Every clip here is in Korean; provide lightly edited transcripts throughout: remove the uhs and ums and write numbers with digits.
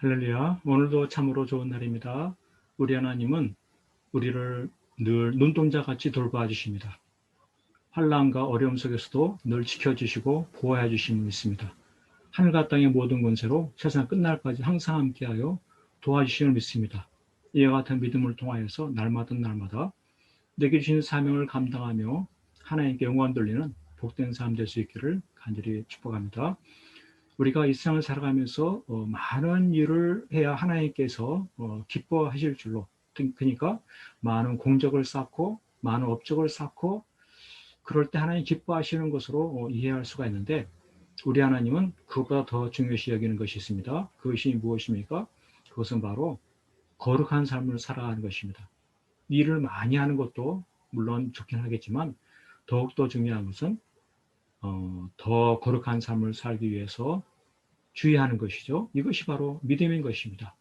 할렐루야. 오늘도 참으로 좋은 날입니다. 우리 하나님은 우리를 늘 눈동자 같이 돌봐 주십니다. 환난과 어려움 속에서도 늘 지켜주시고 보호해 주심을 믿습니다. 하늘과 땅의 모든 권세로 세상 끝날까지 항상 함께하여 도와주심을 믿습니다. 이와 같은 믿음을 통하여서 날마다 내게 주신 사명을 감당하며 하나님께 영광 돌리는 복된 삶 될 수 있기를 간절히 축복합니다. 우리가 이 세상을 살아가면서 많은 일을 해야 하나님께서 기뻐하실 줄로, 그러니까 많은 공적을 쌓고 많은 업적을 쌓고 그럴 때 하나님 기뻐하시는 것으로 이해할 수가 있는데, 우리 하나님은 그것보다 더 중요시 여기는 것이 있습니다. 그것이 무엇입니까? 그것은 바로 거룩한 삶을 살아가는 것입니다. 일을 많이 하는 것도 물론 좋긴 하겠지만, 더욱더 중요한 것은 더 거룩한 삶을 살기 위해서 주의하는 것이죠. 이것이 바로 믿음인 것입니다.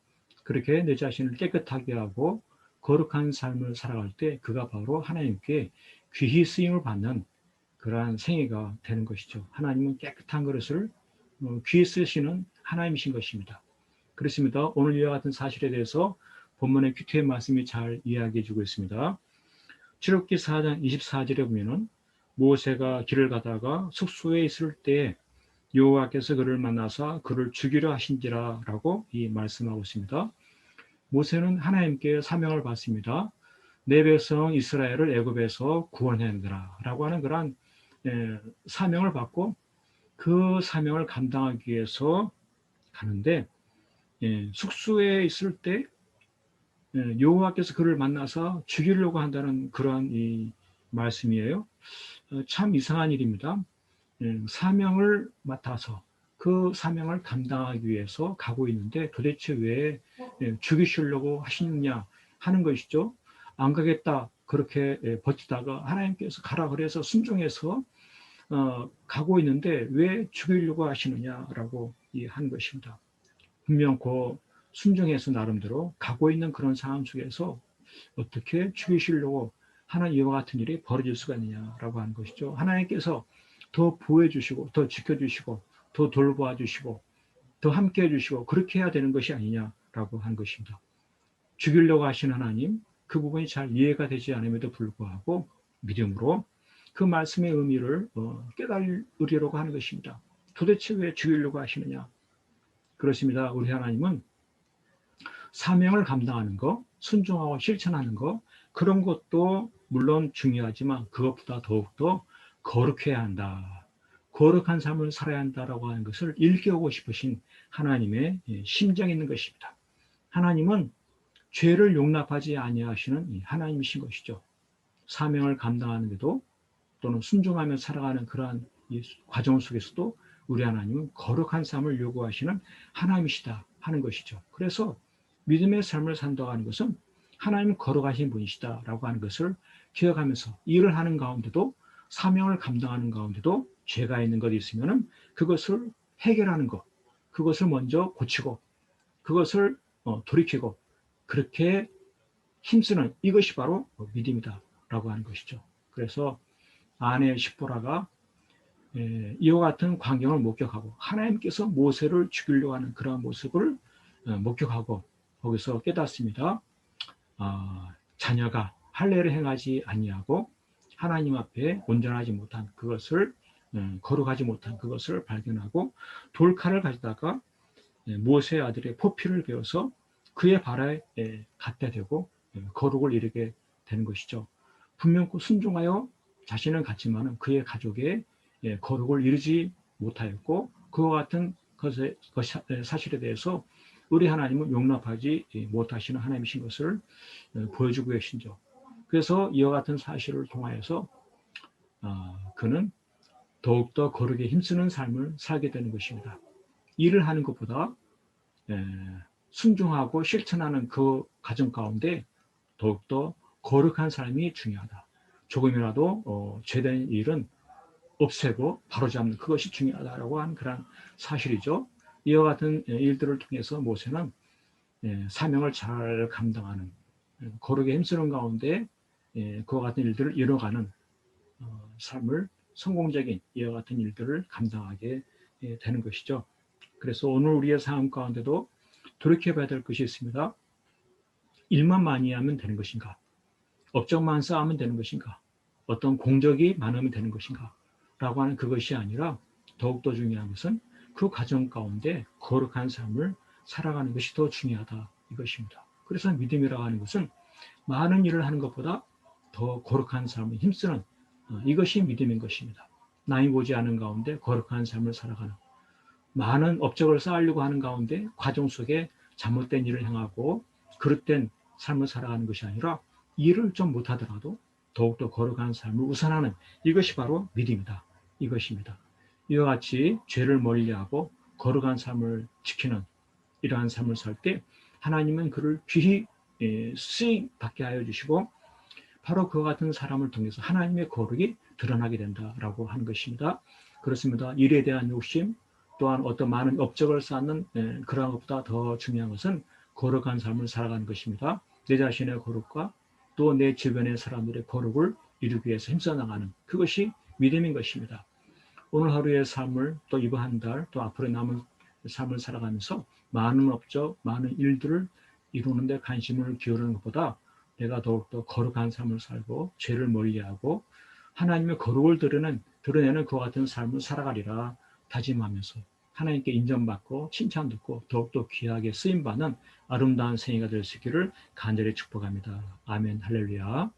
그렇게 내 자신을 깨끗하게 하고 거룩한 삶을 살아갈 때 그가 바로 하나님께 귀히 쓰임을 받는 그러한 생애가 되는 것이죠. 하나님은 깨끗한 그릇을 귀히 쓰시는 하나님이신 것입니다. 그렇습니다. 오늘 이와 같은 사실에 대해서 본문의 큐티의 말씀이 잘 이야기해 주고 있습니다. 출애굽기 4장 24절에 보면은 모세가 길을 가다가 숙소에 있을 때 여호와께서 그를 만나사 그를 죽이려 하신지라 라고 이 말씀하고 있습니다. 모세는 하나님께 사명을 받습니다. 내 백성 이스라엘을 애굽에서 구원해내라 라고 하는 그런 사명을 받고 그 사명을 감당하기 위해서 가는데, 숙소에 있을 때 여호와께서 그를 만나서 죽이려고 한다는 그런 이 말씀이에요. 참 이상한 일입니다. 사명을 맡아서 그 사명을 감당하기 위해서 가고 있는데 도대체 왜 죽이시려고 하시느냐 하는 것이죠. 안 가겠다 그렇게 버티다가 하나님께서 가라 그래서 순종해서 가고 있는데 왜 죽이려고 하시느냐라고 하는 것입니다. 분명 그 순종해서 나름대로 가고 있는 그런 상황 속에서 어떻게 죽이시려고 하는 이와 같은 일이 벌어질 수가 있느냐라고 하는 것이죠. 하나님께서 더 보호해 주시고 더 지켜주시고 더 돌보아 주시고 더 함께 해주시고 그렇게 해야 되는 것이 아니냐라고 하는 것입니다. 죽이려고 하신 하나님, 그 부분이 잘 이해가 되지 않음에도 불구하고 믿음으로 그 말씀의 의미를 깨달으려고 하는 것입니다. 도대체 왜 죽이려고 하시느냐? 그렇습니다. 우리 하나님은 사명을 감당하는 것, 순종하고 실천하는 것, 그런 것도 물론 중요하지만 그것보다 더욱더 거룩해야 한다. 거룩한 삶을 살아야 한다라고 하는 것을 일깨우고 싶으신 하나님의 심정이 있는 것입니다. 하나님은 죄를 용납하지 아니하시는 하나님이신 것이죠. 사명을 감당하는데도 또는 순종하며 살아가는 그러한 과정 속에서도 우리 하나님은 거룩한 삶을 요구하시는 하나님이시다 하는 것이죠. 그래서 믿음의 삶을 산다고 하는 것은 하나님은 거룩하신 분이시다라고 하는 것을 기억하면서 일을 하는 가운데도 사명을 감당하는 가운데도 죄가 있는 것이 있으면 그것을 해결하는 것, 그것을 먼저 고치고 그것을 돌이키고 그렇게 힘쓰는 이것이 바로 믿음이다라고 하는 것이죠. 그래서 아내 십보라가 이와 같은 광경을 목격하고 하나님께서 모세를 죽이려고 하는 그러한 모습을 목격하고 거기서 깨닫습니다. 자녀가 할례를 행하지 아니하고 하나님 앞에 온전하지 못한 그것을 거룩하지 못한 그것을 발견하고 돌칼을 가져다가 모세의 아들의 포피를 베어서 그의 발에 갖다 대고 거룩을 이루게 되는 것이죠. 분명 순종하여 자신은 갔지만 그의 가족의 거룩을 이루지 못하였고 그와 같은 사실에 대해서 우리 하나님은 용납하지 못하시는 하나님이신 것을 보여주고 계신죠. 그래서 이와 같은 사실을 통하여서 그는 더욱더 거룩에 힘쓰는 삶을 살게 되는 것입니다. 일을 하는 것보다 순종하고 실천하는 그 과정 가운데 더욱더 거룩한 삶이 중요하다. 조금이라도 죄된 일은 없애고 바로잡는 그것이 중요하다라고 하는 그런 사실이죠. 이와 같은 일들을 통해서 모세는 사명을 잘 감당하는 거룩에 힘쓰는 가운데 그와 같은 일들을 이뤄가는 삶을 성공적인 이와 같은 일들을 감당하게 되는 것이죠. 그래서 오늘 우리의 삶 가운데도 돌이켜봐야 될 것이 있습니다. 일만 많이 하면 되는 것인가? 업적만 쌓으면 되는 것인가? 어떤 공적이 많으면 되는 것인가? 라고 하는 그것이 아니라 더욱더 중요한 것은 그 과정 가운데 거룩한 삶을 살아가는 것이 더 중요하다 이것입니다. 그래서 믿음이라고 하는 것은 많은 일을 하는 것보다 더 거룩한 삶을 힘쓰는 이것이 믿음인 것입니다. 남이 보지 않은 가운데 거룩한 삶을 살아가는 많은 업적을 쌓으려고 하는 가운데 과정 속에 잘못된 일을 행하고 그릇된 삶을 살아가는 것이 아니라 일을 좀 못하더라도 더욱더 거룩한 삶을 우선하는 이것이 바로 믿음이다. 이것입니다. 이와 같이 죄를 멀리하고 거룩한 삶을 지키는 이러한 삶을 살 때 하나님은 그를 귀히 쓰임 받게 하여 주시고 바로 그와 같은 사람을 통해서 하나님의 거룩이 드러나게 된다라고 하는 것입니다. 그렇습니다. 일에 대한 욕심 또한 어떤 많은 업적을 쌓는 그러한 것보다 더 중요한 것은 거룩한 삶을 살아가는 것입니다. 내 자신의 거룩과 또 내 주변의 사람들의 거룩을 이루기 위해서 힘써 나가는 그것이 믿음인 것입니다. 오늘 하루의 삶을 또 이번 한 달 또 앞으로 남은 삶을 살아가면서 많은 업적, 많은 일들을 이루는 데 관심을 기울이는 것보다 내가 더욱더 거룩한 삶을 살고 죄를 멀리하고 하나님의 거룩을 드러내는 그와 같은 삶을 살아가리라 다짐하면서 하나님께 인정받고 칭찬듣고 더욱더 귀하게 쓰임받는 아름다운 생애가 될 수 있기를 간절히 축복합니다. 아멘 할렐루야.